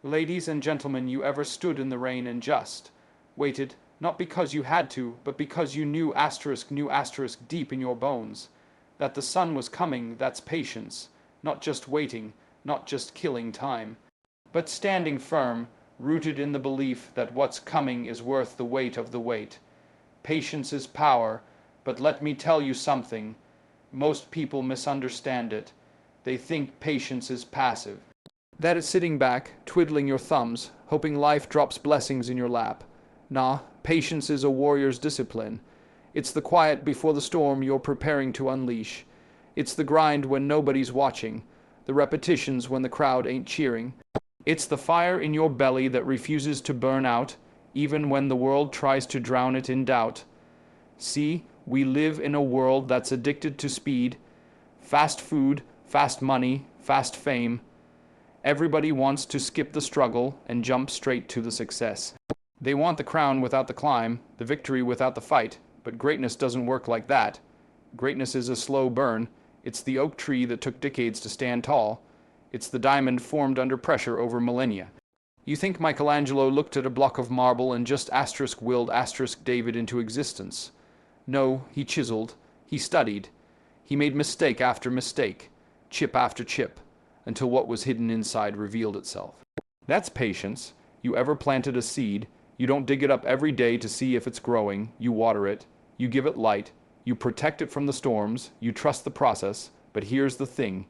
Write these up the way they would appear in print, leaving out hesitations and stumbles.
Ladies and gentlemen, you ever stood in the rain and just waited, not because you had to, but because you knew asterisk deep in your bones, that the sun was coming? That's patience, not just waiting, not just killing time, but standing firm, rooted in the belief that what's coming is worth the weight of the wait. Patience is power, but let me tell you something. Most people misunderstand it. They think patience is passive. That is sitting back, twiddling your thumbs, hoping life drops blessings in your lap. Nah, patience is a warrior's discipline. It's the quiet before the storm you're preparing to unleash. It's the grind when nobody's watching, the repetitions when the crowd ain't cheering. It's the fire in your belly that refuses to burn out, even when the world tries to drown it in doubt. See, we live in a world that's addicted to speed, fast food, fast money, fast fame. Everybody wants to skip the struggle and jump straight to the success. They want the crown without the climb, the victory without the fight, but greatness doesn't work like that. Greatness is a slow burn. It's the oak tree that took decades to stand tall. It's the diamond formed under pressure over millennia. You think Michelangelo looked at a block of marble and just willed David into existence? No, he chiseled, he studied, he made mistake after mistake, chip after chip, until what was hidden inside revealed itself. That's patience. You ever planted a seed, you don't dig it up every day to see if it's growing, you water it, you give it light, you protect it from the storms, you trust the process, but here's the thing.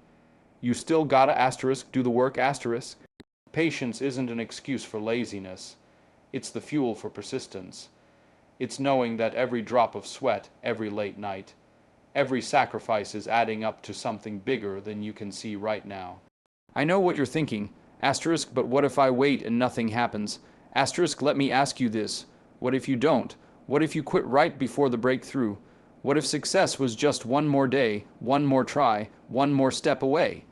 You still gotta do the work. Patience isn't an excuse for laziness. It's the fuel for persistence. It's knowing that every drop of sweat, every late night, every sacrifice is adding up to something bigger than you can see right now. I know what you're thinking. But what if I wait and nothing happens? Let me ask you this. What if you don't? What if you quit right before the breakthrough? What if success was just one more day, one more try, one more step away?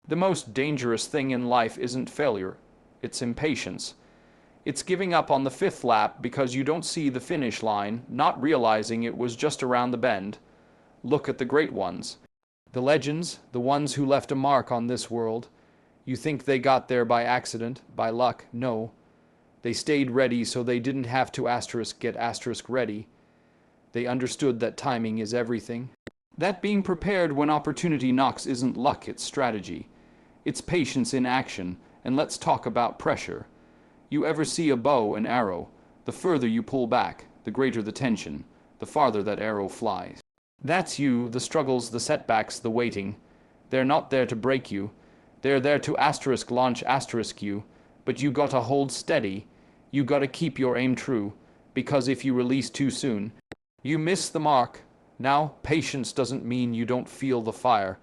The most dangerous thing in life isn't failure. It's impatience. It's giving up on the fifth lap because you don't see the finish line, not realizing it was just around the bend. Look at the great ones. The legends, the ones who left a mark on this world. You think they got there by accident, by luck? No. They stayed ready so they didn't have to get ready. They understood that timing is everything. That being prepared when opportunity knocks isn't luck, it's strategy. It's patience in action, and let's talk about pressure. You ever see a bow and arrow? The further you pull back, the greater the tension, the farther that arrow flies. That's you, the struggles, the setbacks, the waiting. They're not there to break you. They're there to launch you, but you gotta hold steady. You gotta keep your aim true, because if you release too soon, you miss the mark. Now, patience doesn't mean you don't feel the fire.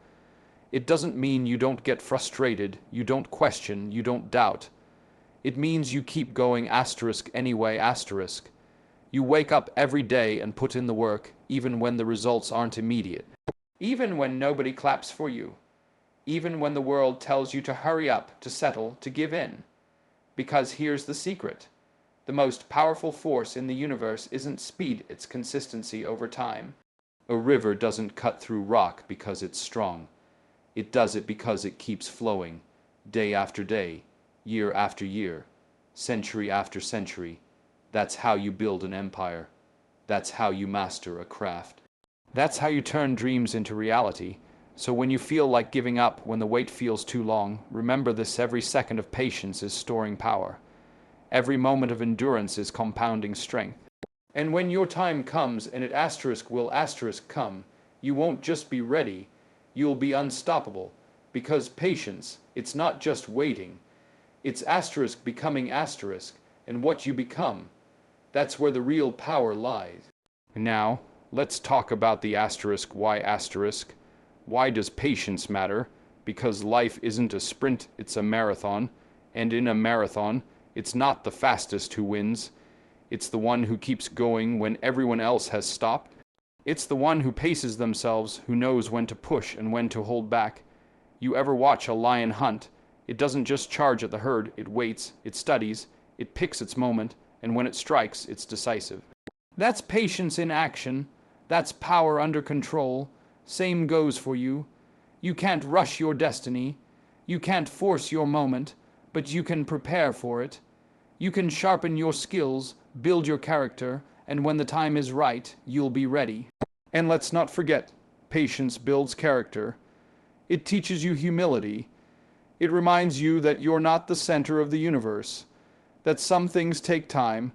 It doesn't mean you don't get frustrated, you don't question, you don't doubt. It means you keep going anyway. You wake up every day and put in the work, even when the results aren't immediate. Even when nobody claps for you. Even when the world tells you to hurry up, to settle, to give in. Because here's the secret. The most powerful force in the universe isn't speed, it's consistency over time. A river doesn't cut through rock because it's strong. It does it because it keeps flowing, day after day, year after year, century after century. That's how you build an empire. That's how you master a craft. That's how you turn dreams into reality. So when you feel like giving up, when the wait feels too long, remember this: every second of patience is storing power. Every moment of endurance is compounding strength. And when your time comes, and it will come, you won't just be ready, you'll be unstoppable. Because patience, it's not just waiting. It's becoming and what you become. That's where the real power lies. Now, let's talk about the why asterisk. Why does patience matter? Because life isn't a sprint, it's a marathon. And in a marathon, it's not the fastest who wins. It's the one who keeps going when everyone else has stopped. It's the one who paces themselves, who knows when to push and when to hold back. You ever watch a lion hunt? It doesn't just charge at the herd, it waits, it studies, it picks its moment, and when it strikes, it's decisive. That's patience in action. That's power under control. Same goes for you. You can't rush your destiny. You can't force your moment, but you can prepare for it. You can sharpen your skills, build your character, and when the time is right, you'll be ready. And let's not forget, patience builds character. It teaches you humility. It reminds you that you're not the center of the universe, that some things take time,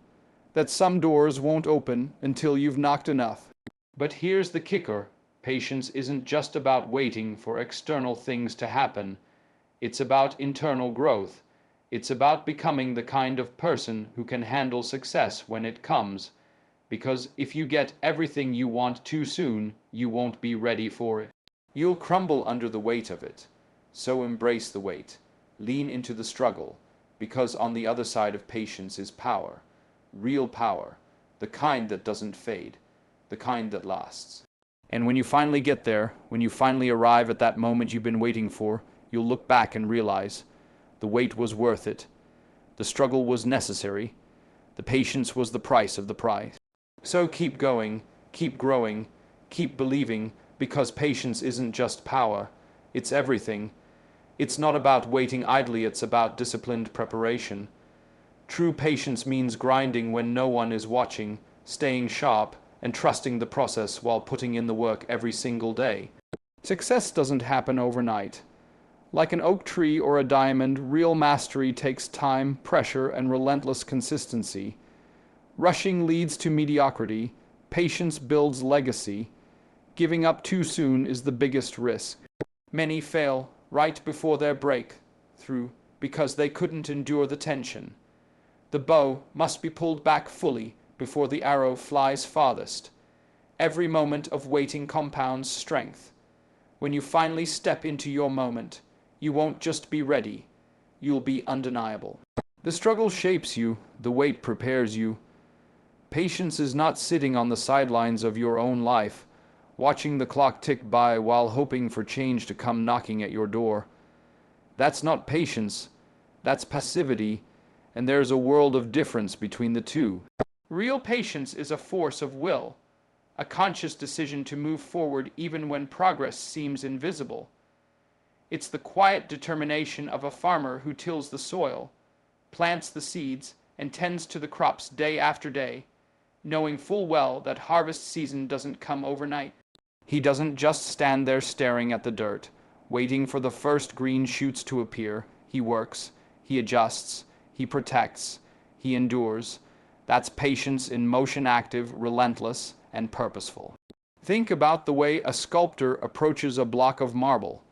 that some doors won't open until you've knocked enough. But here's the kicker. Patience isn't just about waiting for external things to happen. It's about internal growth. It's about becoming the kind of person who can handle success when it comes. Because if you get everything you want too soon, you won't be ready for it. You'll crumble under the weight of it. So embrace the weight. Lean into the struggle. Because on the other side of patience is power. Real power. The kind that doesn't fade. The kind that lasts. And when you finally get there, when you finally arrive at that moment you've been waiting for, you'll look back and realize the wait was worth it. The struggle was necessary. The patience was the price of the prize. So keep going, keep growing, keep believing, because patience isn't just power. It's everything. It's not about waiting idly, it's about disciplined preparation. True patience means grinding when no one is watching, staying sharp, and trusting the process while putting in the work every single day. Success doesn't happen overnight. Like an oak tree or a diamond, real mastery takes time, pressure, and relentless consistency. Rushing leads to mediocrity. Patience builds legacy. Giving up too soon is the biggest risk. Many fail right before their breakthrough because they couldn't endure the tension. The bow must be pulled back fully before the arrow flies farthest. Every moment of waiting compounds strength. When you finally step into your moment, you won't just be ready, you'll be undeniable. The struggle shapes you, the wait prepares you. Patience is not sitting on the sidelines of your own life, watching the clock tick by while hoping for change to come knocking at your door. That's not patience, that's passivity, and there's a world of difference between the two. Real patience is a force of will, a conscious decision to move forward even when progress seems invisible. It's the quiet determination of a farmer who tills the soil, plants the seeds, and tends to the crops day after day, knowing full well that harvest season doesn't come overnight. He doesn't just stand there staring at the dirt, waiting for the first green shoots to appear. He works, he adjusts, he protects, he endures. That's patience in motion, active, relentless, and purposeful. Think about the way a sculptor approaches a block of marble.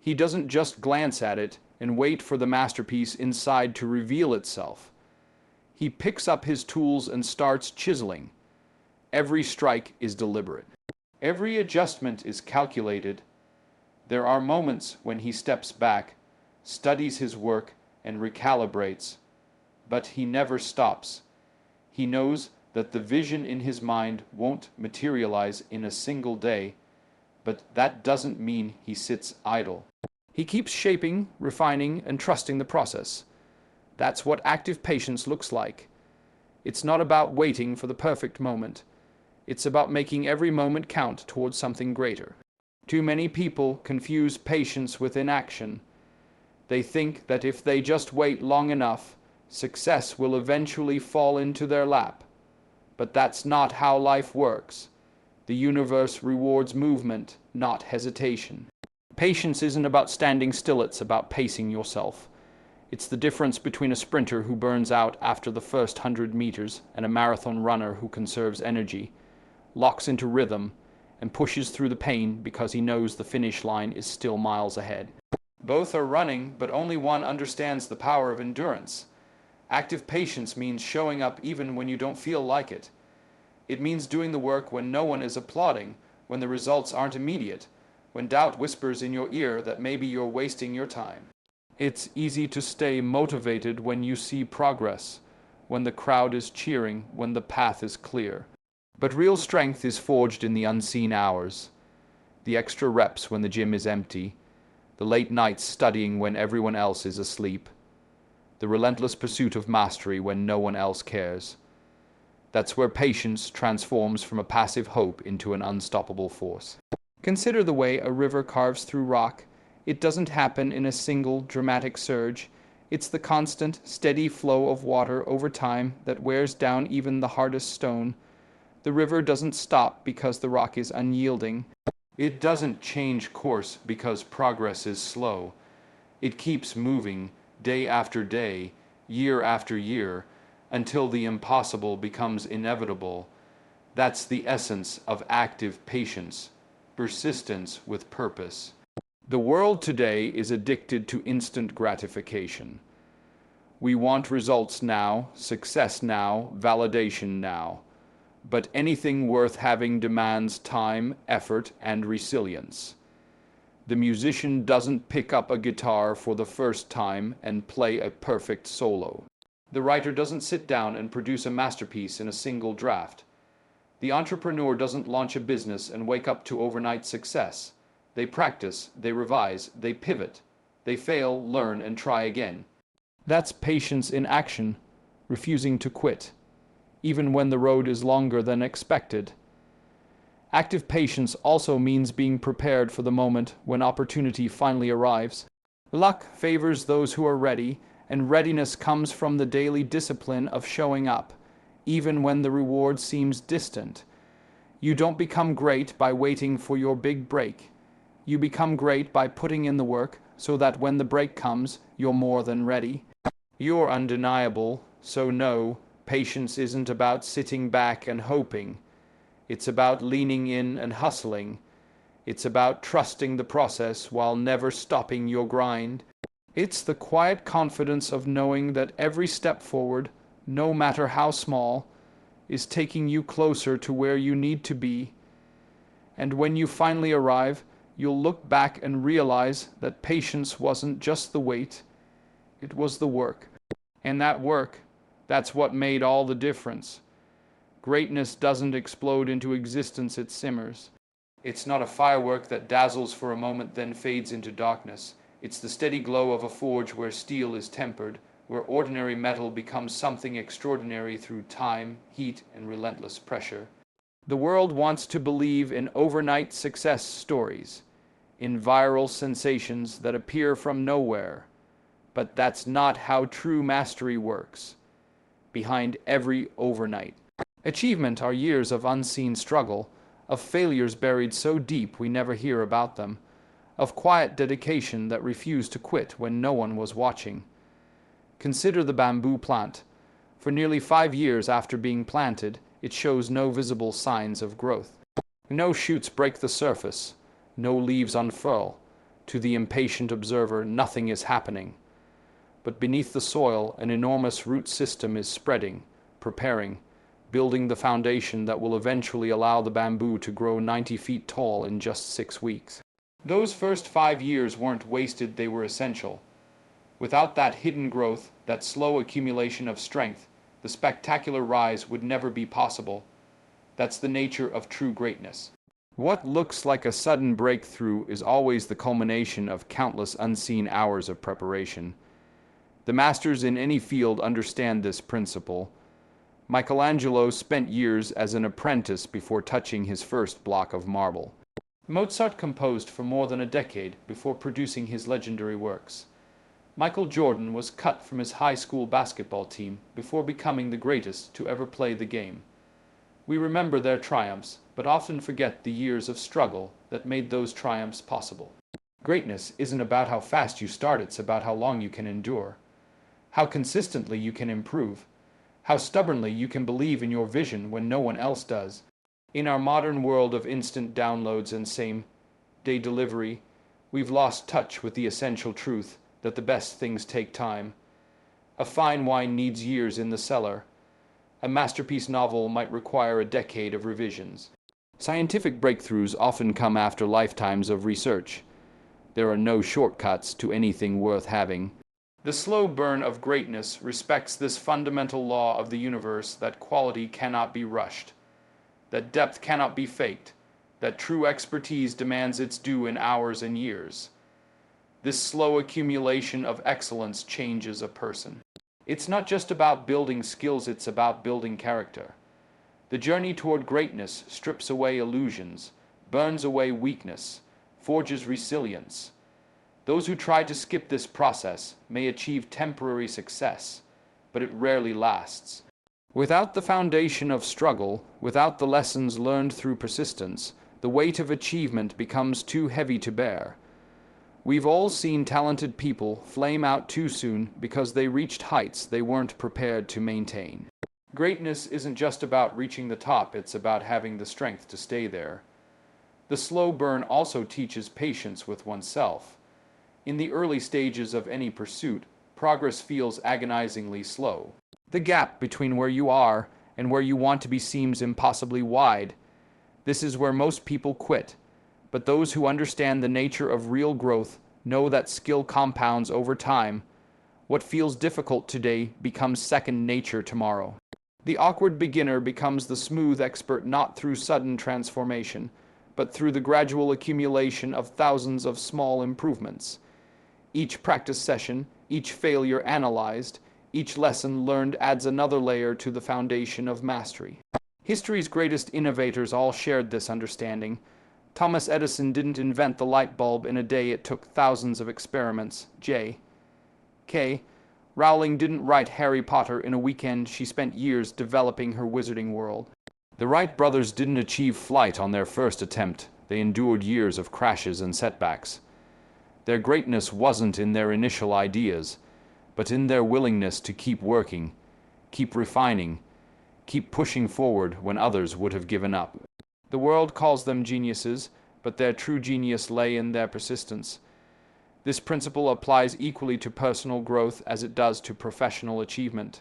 He doesn't just glance at it and wait for the masterpiece inside to reveal itself. He picks up his tools and starts chiseling. Every strike is deliberate. Every adjustment is calculated. There are moments when he steps back, studies his work, and recalibrates. But he never stops. He knows that the vision in his mind won't materialize in a single day, but that doesn't mean he sits idle. He keeps shaping, refining, and trusting the process. That's what active patience looks like. It's not about waiting for the perfect moment. It's about making every moment count towards something greater. Too many people confuse patience with inaction. They think that if they just wait long enough, success will eventually fall into their lap. But that's not how life works. The universe rewards movement, not hesitation. Patience isn't about standing still, it's about pacing yourself. It's the difference between a sprinter who burns out after the first 100 meters and a marathon runner who conserves energy, locks into rhythm, and pushes through the pain because he knows the finish line is still miles ahead. Both are running, but only one understands the power of endurance. Active patience means showing up even when you don't feel like it. It means doing the work when no one is applauding, when the results aren't immediate, when doubt whispers in your ear that maybe you're wasting your time. It's easy to stay motivated when you see progress, when the crowd is cheering, when the path is clear. But real strength is forged in the unseen hours, the extra reps when the gym is empty, the late nights studying when everyone else is asleep, the relentless pursuit of mastery when no one else cares. That's where patience transforms from a passive hope into an unstoppable force. Consider the way a river carves through rock. It doesn't happen in a single dramatic surge. It's the constant, steady flow of water over time that wears down even the hardest stone. The river doesn't stop because the rock is unyielding. It doesn't change course because progress is slow. It keeps moving day after day, year after year, until the impossible becomes inevitable. That's the essence of active patience, persistence with purpose. The world today is addicted to instant gratification. We want results now, success now, validation now. But anything worth having demands time, effort, and resilience. The musician doesn't pick up a guitar for the first time and play a perfect solo. The writer doesn't sit down and produce a masterpiece in a single draft. The entrepreneur doesn't launch a business and wake up to overnight success. They practice, they revise, they pivot. They fail, learn, and try again. That's patience in action, refusing to quit, even when the road is longer than expected. Active patience also means being prepared for the moment when opportunity finally arrives. Luck favors those who are ready, and readiness comes from the daily discipline of showing up, even when the reward seems distant. You don't become great by waiting for your big break. You become great by putting in the work so that when the break comes, you're more than ready. You're undeniable, so no, patience isn't about sitting back and hoping. It's about leaning in and hustling. It's about trusting the process while never stopping your grind. It's the quiet confidence of knowing that every step forward, no matter how small, is taking you closer to where you need to be. And when you finally arrive, you'll look back and realize that patience wasn't just the wait, it was the work. And that work, that's what made all the difference. Greatness doesn't explode into existence, it simmers. It's not a firework that dazzles for a moment then fades into darkness. It's the steady glow of a forge where steel is tempered, where ordinary metal becomes something extraordinary through time, heat, and relentless pressure. The world wants to believe in overnight success stories, in viral sensations that appear from nowhere. But that's not how true mastery works. Behind every overnight achievement are years of unseen struggle, of failures buried so deep we never hear about them, of quiet dedication that refused to quit when no one was watching. Consider the bamboo plant. For nearly 5 years after being planted, it shows no visible signs of growth. No shoots break the surface, no leaves unfurl. To the impatient observer, nothing is happening. But beneath the soil, an enormous root system is spreading, preparing, building the foundation that will eventually allow the bamboo to grow 90 feet tall in just 6 weeks. Those first 5 years weren't wasted, they were essential. Without that hidden growth, that slow accumulation of strength, the spectacular rise would never be possible. That's the nature of true greatness. What looks like a sudden breakthrough is always the culmination of countless unseen hours of preparation. The masters in any field understand this principle. Michelangelo spent years as an apprentice before touching his first block of marble. Mozart composed for more than a decade before producing his legendary works. Michael Jordan was cut from his high school basketball team before becoming the greatest to ever play the game. We remember their triumphs, but often forget the years of struggle that made those triumphs possible. Greatness isn't about how fast you start, it's about how long you can endure, how consistently you can improve, how stubbornly you can believe in your vision when no one else does. In our modern world of instant downloads and same-day delivery, we've lost touch with the essential truth that the best things take time. A fine wine needs years in the cellar. A masterpiece novel might require a decade of revisions. Scientific breakthroughs often come after lifetimes of research. There are no shortcuts to anything worth having. The slow burn of greatness respects this fundamental law of the universe that quality cannot be rushed, that depth cannot be faked, that true expertise demands its due in hours and years. This slow accumulation of excellence changes a person. It's not just about building skills, it's about building character. The journey toward greatness strips away illusions, burns away weakness, forges resilience. Those who try to skip this process may achieve temporary success, but it rarely lasts. Without the foundation of struggle, without the lessons learned through persistence, the weight of achievement becomes too heavy to bear. We've all seen talented people flame out too soon because they reached heights they weren't prepared to maintain. Greatness isn't just about reaching the top, it's about having the strength to stay there. The slow burn also teaches patience with oneself. In the early stages of any pursuit, progress feels agonizingly slow. The gap between where you are and where you want to be seems impossibly wide. This is where most people quit. But those who understand the nature of real growth know that skill compounds over time. What feels difficult today becomes second nature tomorrow. The awkward beginner becomes the smooth expert not through sudden transformation, but through the gradual accumulation of thousands of small improvements. Each practice session, each failure analyzed, each lesson learned adds another layer to the foundation of mastery. History's greatest innovators all shared this understanding. Thomas Edison didn't invent the light bulb in a day, it took thousands of experiments. K. Rowling didn't write Harry Potter in a weekend, she spent years developing her wizarding world. The Wright brothers didn't achieve flight on their first attempt, they endured years of crashes and setbacks. Their greatness wasn't in their initial ideas, but in their willingness to keep working, keep refining, keep pushing forward when others would have given up. The world calls them geniuses, but their true genius lay in their persistence. This principle applies equally to personal growth as it does to professional achievement.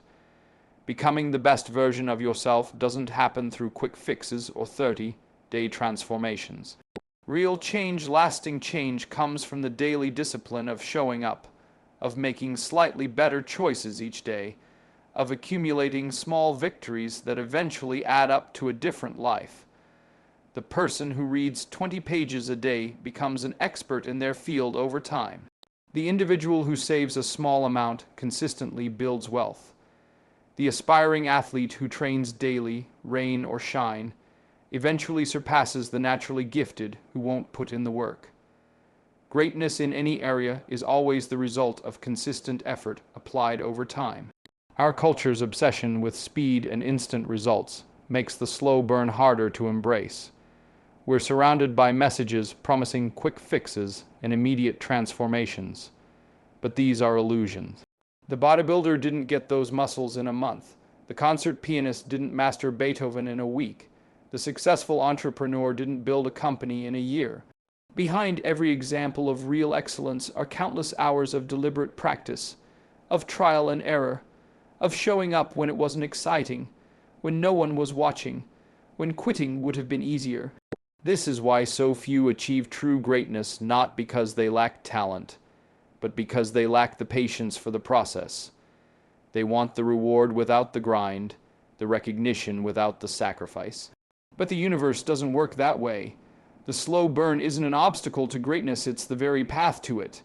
Becoming the best version of yourself doesn't happen through quick fixes or 30-day transformations. Real change, lasting change, comes from the daily discipline of showing up, of making slightly better choices each day, of accumulating small victories that eventually add up to a different life. The person who reads 20 pages a day becomes an expert in their field over time. The individual who saves a small amount consistently builds wealth. The aspiring athlete who trains daily, rain or shine, eventually surpasses the naturally gifted who won't put in the work. Greatness in any area is always the result of consistent effort applied over time. Our culture's obsession with speed and instant results makes the slow burn harder to embrace. We're surrounded by messages promising quick fixes and immediate transformations. But these are illusions. The bodybuilder didn't get those muscles in a month. The concert pianist didn't master Beethoven in a week. The successful entrepreneur didn't build a company in a year. Behind every example of real excellence are countless hours of deliberate practice, of trial and error, of showing up when it wasn't exciting, when no one was watching, when quitting would have been easier. This is why so few achieve true greatness, not because they lack talent, but because they lack the patience for the process. They want the reward without the grind, the recognition without the sacrifice. But the universe doesn't work that way. The slow burn isn't an obstacle to greatness, it's the very path to it.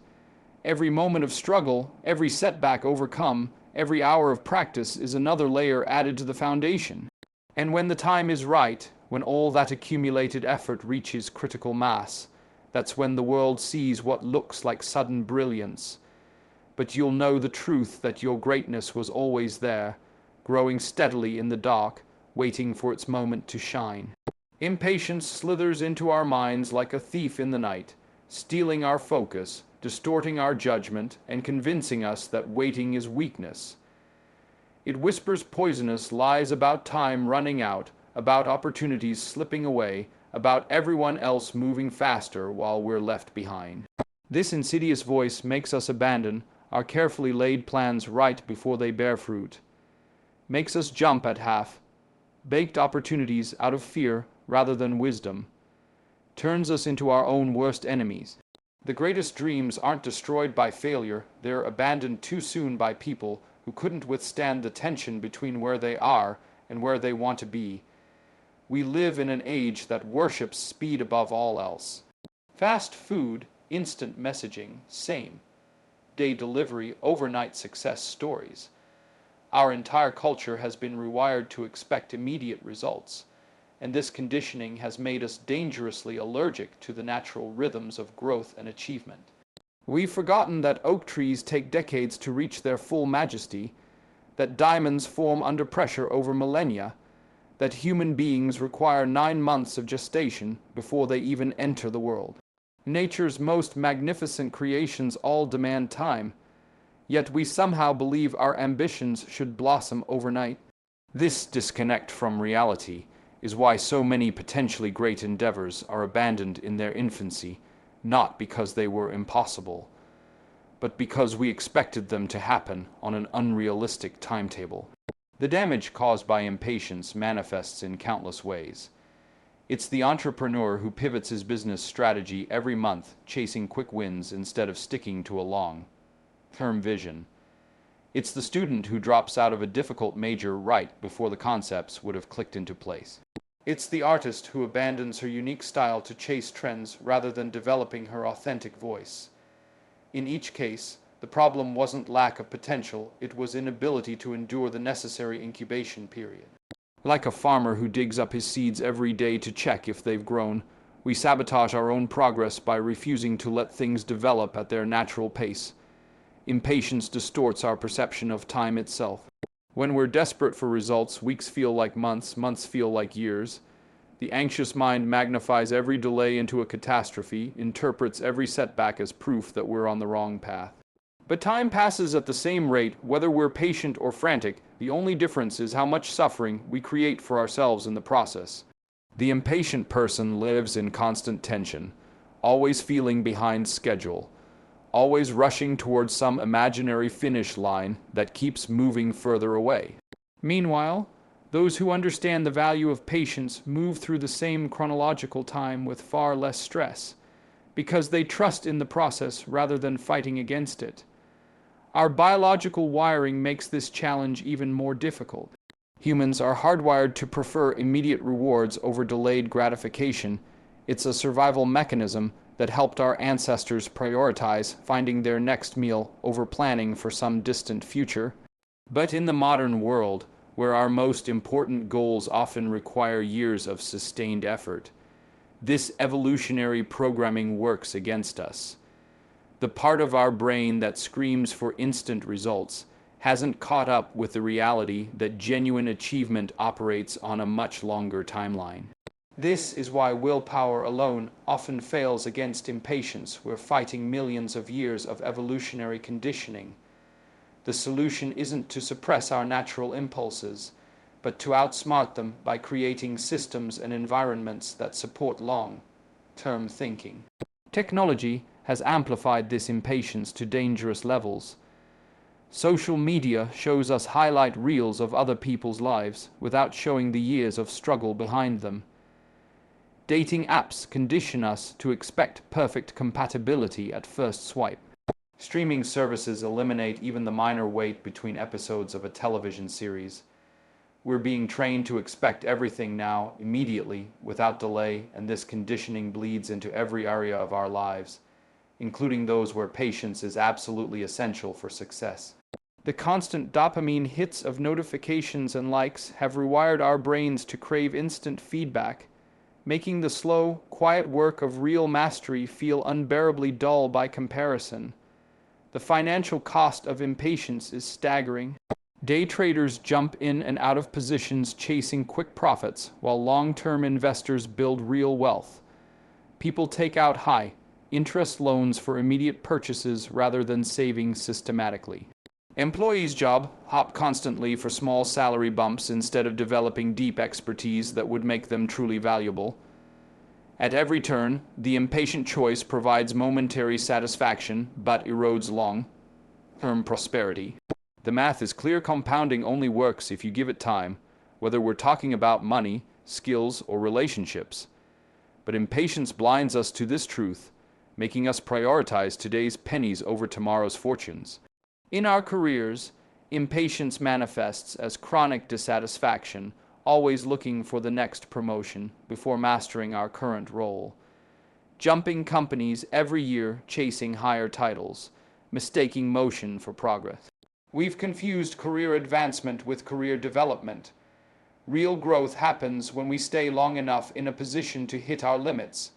Every moment of struggle, every setback overcome, every hour of practice is another layer added to the foundation. And when the time is right, when all that accumulated effort reaches critical mass, that's when the world sees what looks like sudden brilliance. But you'll know the truth that your greatness was always there, growing steadily in the dark, waiting for its moment to shine. Impatience slithers into our minds like a thief in the night, stealing our focus, distorting our judgment, and convincing us that waiting is weakness. It whispers poisonous lies about time running out, about opportunities slipping away, about everyone else moving faster while we're left behind. This insidious voice makes us abandon our carefully laid plans right before they bear fruit, makes us jump at half-baked opportunities out of fear rather than wisdom, turns us into our own worst enemies. The greatest dreams aren't destroyed by failure, they're abandoned too soon by people who couldn't withstand the tension between where they are and where they want to be. We live in an age that worships speed above all else. Fast food, instant messaging, same. Day delivery, overnight success stories. Our entire culture has been rewired to expect immediate results, and this conditioning has made us dangerously allergic to the natural rhythms of growth and achievement. We've forgotten that oak trees take decades to reach their full majesty, that diamonds form under pressure over millennia, that human beings require 9 months of gestation before they even enter the world. Nature's most magnificent creations all demand time, yet we somehow believe our ambitions should blossom overnight. This disconnect from reality is why so many potentially great endeavors are abandoned in their infancy, not because they were impossible, but because we expected them to happen on an unrealistic timetable. The damage caused by impatience manifests in countless ways. It's the entrepreneur who pivots his business strategy every month, chasing quick wins instead of sticking to a long-term vision. It's the student who drops out of a difficult major right before the concepts would have clicked into place. It's the artist who abandons her unique style to chase trends rather than developing her authentic voice. In each case, the problem wasn't lack of potential, it was inability to endure the necessary incubation period. Like a farmer who digs up his seeds every day to check if they've grown, we sabotage our own progress by refusing to let things develop at their natural pace. Impatience distorts our perception of time itself. When we're desperate for results, weeks feel like months, months feel like years. The anxious mind magnifies every delay into a catastrophe, interprets every setback as proof that we're on the wrong path. But time passes at the same rate, whether we're patient or frantic. The only difference is how much suffering we create for ourselves in the process. The impatient person lives in constant tension, always feeling behind schedule, always rushing towards some imaginary finish line that keeps moving further away. Meanwhile, those who understand the value of patience move through the same chronological time with far less stress, because they trust in the process rather than fighting against it. Our biological wiring makes this challenge even more difficult. Humans are hardwired to prefer immediate rewards over delayed gratification. It's a survival mechanism that helped our ancestors prioritize finding their next meal over planning for some distant future. But in the modern world, where our most important goals often require years of sustained effort, this evolutionary programming works against us. The part of our brain that screams for instant results hasn't caught up with the reality that genuine achievement operates on a much longer timeline. This is why willpower alone often fails against impatience. We're fighting millions of years of evolutionary conditioning. The solution isn't to suppress our natural impulses, but to outsmart them by creating systems and environments that support long-term thinking. Technology has amplified this impatience to dangerous levels. Social media shows us highlight reels of other people's lives without showing the years of struggle behind them. Dating apps condition us to expect perfect compatibility at first swipe. Streaming services eliminate even the minor wait between episodes of a television series. We're being trained to expect everything now, immediately, without delay, and this conditioning bleeds into every area of our lives, including those where patience is absolutely essential for success. The constant dopamine hits of notifications and likes have rewired our brains to crave instant feedback, making the slow, quiet work of real mastery feel unbearably dull by comparison. The financial cost of impatience is staggering. Day traders jump in and out of positions chasing quick profits, while long-term investors build real wealth. People take out high-interest loans for immediate purchases rather than saving systematically. Employees' job hop constantly for small salary bumps instead of developing deep expertise that would make them truly valuable. At every turn, the impatient choice provides momentary satisfaction but erodes long-term prosperity. The math is clear: compounding only works if you give it time, whether we're talking about money, skills, or relationships. But impatience blinds us to this truth, making us prioritize today's pennies over tomorrow's fortunes. In our careers, impatience manifests as chronic dissatisfaction, always looking for the next promotion before mastering our current role. Jumping companies every year chasing higher titles, mistaking motion for progress. We've confused career advancement with career development. Real growth happens when we stay long enough in a position to hit our limits,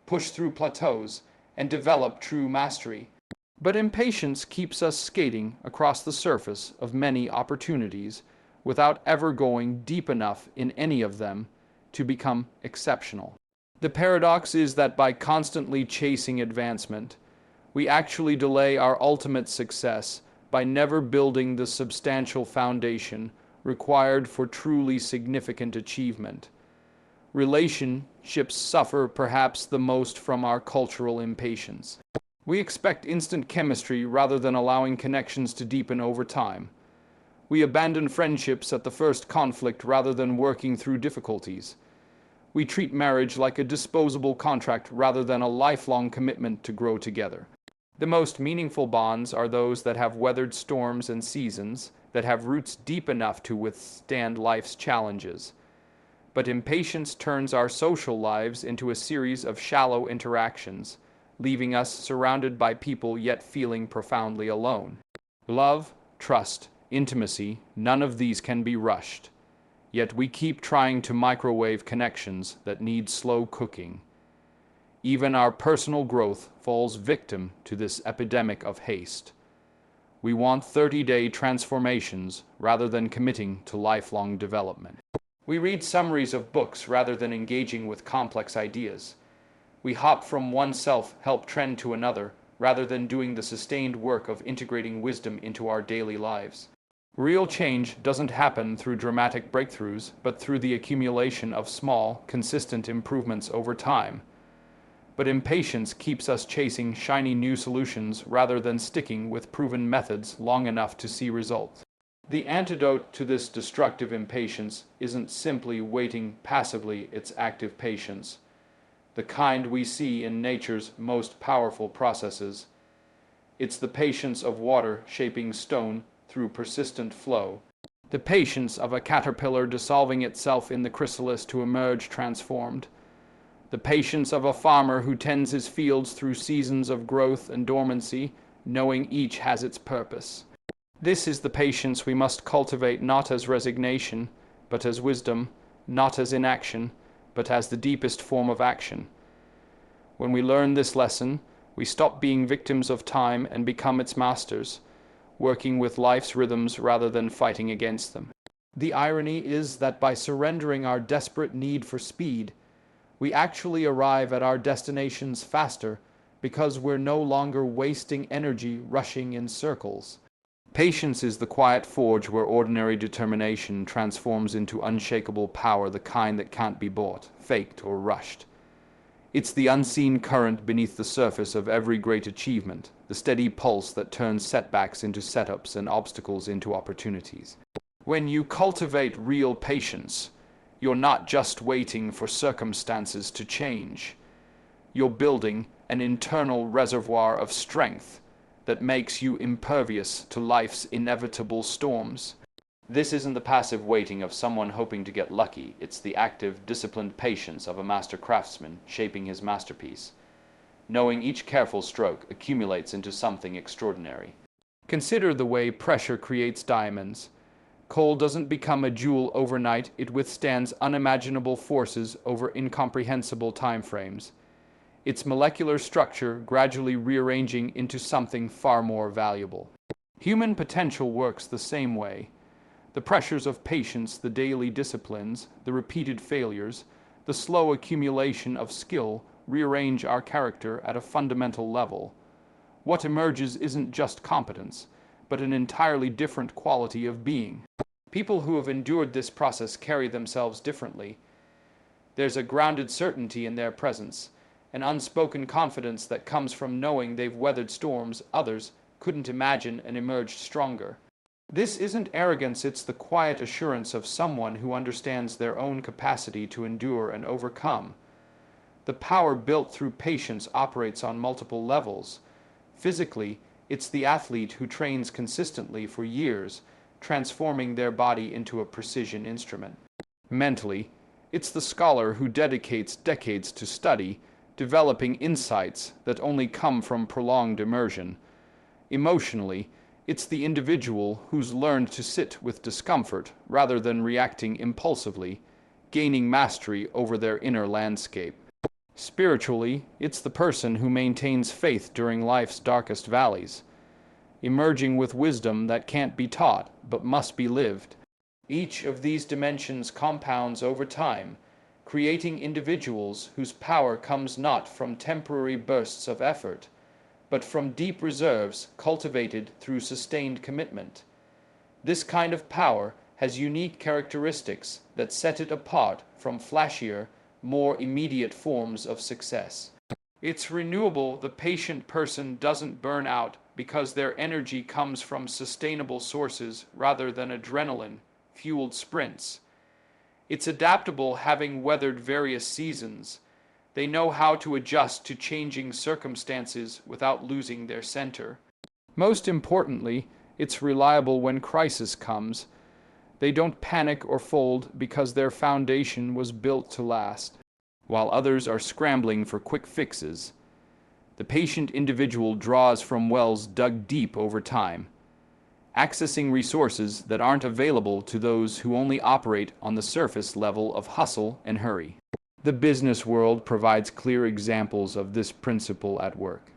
push through plateaus, and develop true mastery. But impatience keeps us skating across the surface of many opportunities without ever going deep enough in any of them to become exceptional. The paradox is that by constantly chasing advancement, we actually delay our ultimate success by never building the substantial foundation required for truly significant achievement. Relationships suffer perhaps the most from our cultural impatience. We expect instant chemistry rather than allowing connections to deepen over time. We abandon friendships at the first conflict rather than working through difficulties. We treat marriage like a disposable contract rather than a lifelong commitment to grow together. The most meaningful bonds are those that have weathered storms and seasons, that have roots deep enough to withstand life's challenges. But impatience turns our social lives into a series of shallow interactions, leaving us surrounded by people yet feeling profoundly alone. Love, trust, intimacy, none of these can be rushed. Yet we keep trying to microwave connections that need slow cooking. Even our personal growth falls victim to this epidemic of haste. We want 30-day transformations rather than committing to lifelong development. We read summaries of books rather than engaging with complex ideas. We hop from one self-help trend to another rather than doing the sustained work of integrating wisdom into our daily lives. Real change doesn't happen through dramatic breakthroughs, but through the accumulation of small, consistent improvements over time. But impatience keeps us chasing shiny new solutions rather than sticking with proven methods long enough to see results. The antidote to this destructive impatience isn't simply waiting passively, it's active patience, the kind we see in nature's most powerful processes. It's the patience of water shaping stone through persistent flow, the patience of a caterpillar dissolving itself in the chrysalis to emerge transformed, the patience of a farmer who tends his fields through seasons of growth and dormancy, knowing each has its purpose. This is the patience we must cultivate not as resignation, but as wisdom, not as inaction, but as the deepest form of action. When we learn this lesson, we stop being victims of time and become its masters, working with life's rhythms rather than fighting against them. The irony is that by surrendering our desperate need for speed, we actually arrive at our destinations faster because we're no longer wasting energy rushing in circles. Patience is the quiet forge where ordinary determination transforms into unshakable power, the kind that can't be bought, faked, or rushed. It's the unseen current beneath the surface of every great achievement, the steady pulse that turns setbacks into setups and obstacles into opportunities. When you cultivate real patience, you're not just waiting for circumstances to change. You're building an internal reservoir of strength that makes you impervious to life's inevitable storms. This isn't the passive waiting of someone hoping to get lucky. It's the active, disciplined patience of a master craftsman shaping his masterpiece, knowing each careful stroke accumulates into something extraordinary. Consider the way pressure creates diamonds. Coal doesn't become a jewel overnight. It withstands unimaginable forces over incomprehensible time frames, its molecular structure gradually rearranging into something far more valuable. Human potential works the same way. The pressures of patience, the daily disciplines, the repeated failures, the slow accumulation of skill rearrange our character at a fundamental level. What emerges isn't just competence, but an entirely different quality of being. People who have endured this process carry themselves differently. There's a grounded certainty in their presence, an unspoken confidence that comes from knowing they've weathered storms others couldn't imagine and emerged stronger. This isn't arrogance, it's the quiet assurance of someone who understands their own capacity to endure and overcome. The power built through patience operates on multiple levels. Physically, it's the athlete who trains consistently for years, transforming their body into a precision instrument. Mentally, it's the scholar who dedicates decades to study, developing insights that only come from prolonged immersion. Emotionally, it's the individual who's learned to sit with discomfort rather than reacting impulsively, gaining mastery over their inner landscape. Spiritually, it's the person who maintains faith during life's darkest valleys, emerging with wisdom that can't be taught but must be lived. Each of these dimensions compounds over time, creating individuals whose power comes not from temporary bursts of effort, but from deep reserves cultivated through sustained commitment. This kind of power has unique characteristics that set it apart from flashier, more immediate forms of success. It's renewable. The patient person doesn't burn out because their energy comes from sustainable sources rather than adrenaline-fueled sprints. It's adaptable, having weathered various seasons. They know how to adjust to changing circumstances without losing their center. Most importantly, it's reliable when crisis comes. They don't panic or fold because their foundation was built to last. While others are scrambling for quick fixes, the patient individual draws from wells dug deep over time, accessing resources that aren't available to those who only operate on the surface level of hustle and hurry. The business world provides clear examples of this principle at work.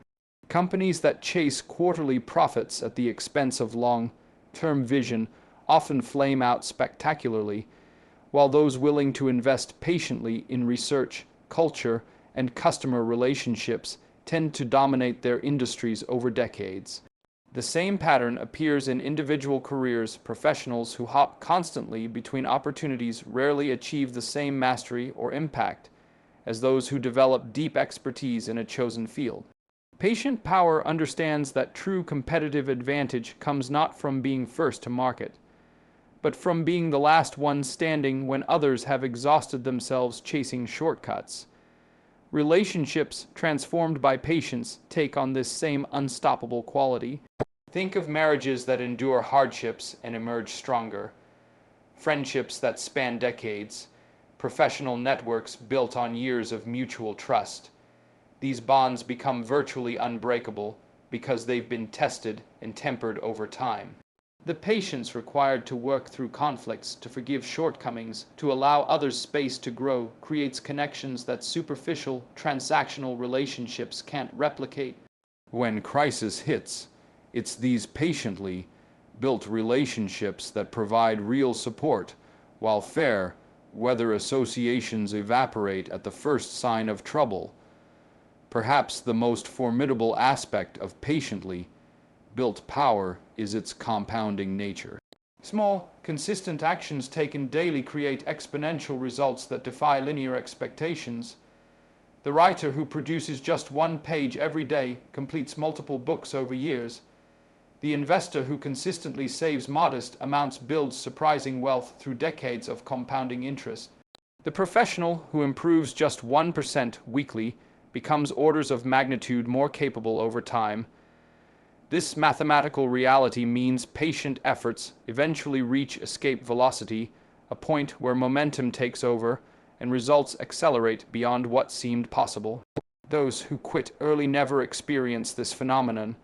Companies that chase quarterly profits at the expense of long-term vision often flame out spectacularly, while those willing to invest patiently in research, culture, and customer relationships tend to dominate their industries over decades. The same pattern appears in individual careers. Professionals who hop constantly between opportunities rarely achieve the same mastery or impact as those who develop deep expertise in a chosen field. Patient power understands that true competitive advantage comes not from being first to market, but from being the last one standing when others have exhausted themselves chasing shortcuts. Relationships transformed by patience take on this same unstoppable quality. Think of marriages that endure hardships and emerge stronger, friendships that span decades, professional networks built on years of mutual trust. These bonds become virtually unbreakable because they've been tested and tempered over time. The patience required to work through conflicts, to forgive shortcomings, to allow others space to grow, creates connections that superficial, transactional relationships can't replicate. When crisis hits, it's these patiently built relationships that provide real support, while fair weather associations evaporate at the first sign of trouble. Perhaps the most formidable aspect of patiently built power is its compounding nature. Small, consistent actions taken daily create exponential results that defy linear expectations. The writer who produces just one page every day completes multiple books over years. The investor who consistently saves modest amounts builds surprising wealth through decades of compounding interest. The professional who improves just 1% weekly becomes orders of magnitude more capable over time. This mathematical reality means patient efforts eventually reach escape velocity, a point where momentum takes over and results accelerate beyond what seemed possible. Those who quit early never experience this phenomenon,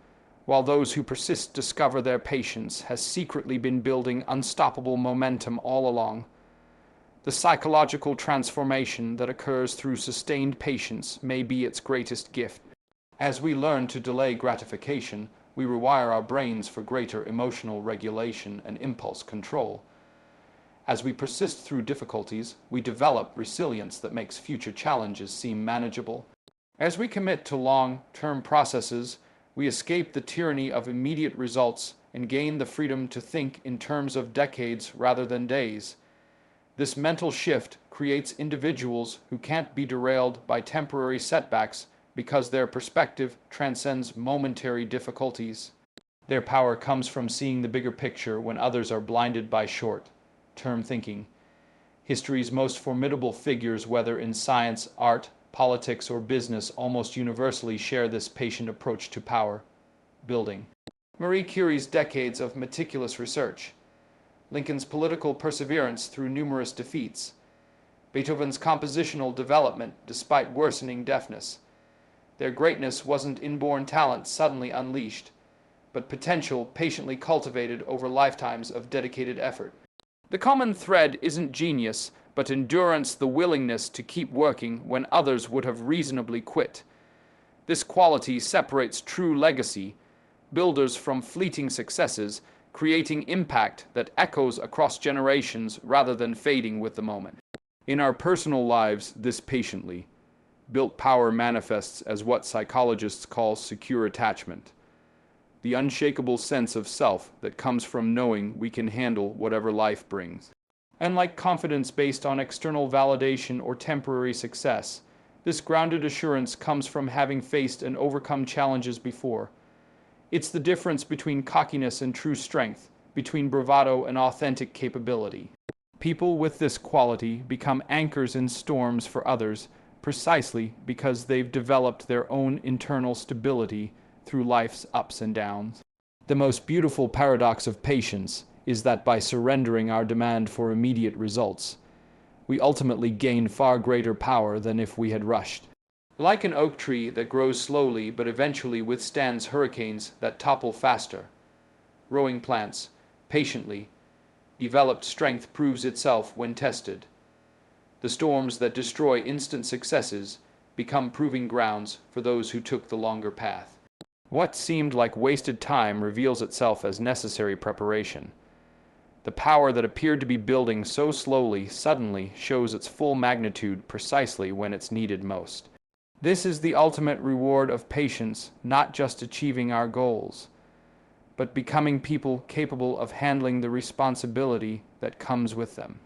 while those who persist discover their patience has secretly been building unstoppable momentum all along. The psychological transformation that occurs through sustained patience may be its greatest gift. As we learn to delay gratification, we rewire our brains for greater emotional regulation and impulse control. As we persist through difficulties, we develop resilience that makes future challenges seem manageable. As we commit to long-term processes, we escape the tyranny of immediate results and gain the freedom to think in terms of decades rather than days. This mental shift creates individuals who can't be derailed by temporary setbacks because their perspective transcends momentary difficulties. Their power comes from seeing the bigger picture when others are blinded by short-term thinking. History's most formidable figures, whether in science, art, politics, or business, almost universally share this patient approach to power building. Marie Curie's decades of meticulous research, Lincoln's political perseverance through numerous defeats, Beethoven's compositional development despite worsening deafness. Their greatness wasn't inborn talent suddenly unleashed, but potential patiently cultivated over lifetimes of dedicated effort. The common thread isn't genius, but endurance, the willingness to keep working when others would have reasonably quit. This quality separates true legacy builders from fleeting successes, creating impact that echoes across generations rather than fading with the moment. In our personal lives, this patiently built power manifests as what psychologists call secure attachment, the unshakable sense of self that comes from knowing we can handle whatever life brings. Unlike confidence based on external validation or temporary success, this grounded assurance comes from having faced and overcome challenges before. It's the difference between cockiness and true strength, between bravado and authentic capability. People with this quality become anchors in storms for others precisely because they've developed their own internal stability through life's ups and downs. The most beautiful paradox of patience is that by surrendering our demand for immediate results, we ultimately gain far greater power than if we had rushed. Like an oak tree that grows slowly but eventually withstands hurricanes that topple faster, growing plants, patiently, developed strength proves itself when tested. The storms that destroy instant successes become proving grounds for those who took the longer path. What seemed like wasted time reveals itself as necessary preparation. The power that appeared to be building so slowly suddenly shows its full magnitude precisely when it's needed most. This is the ultimate reward of patience, not just achieving our goals, but becoming people capable of handling the responsibility that comes with them.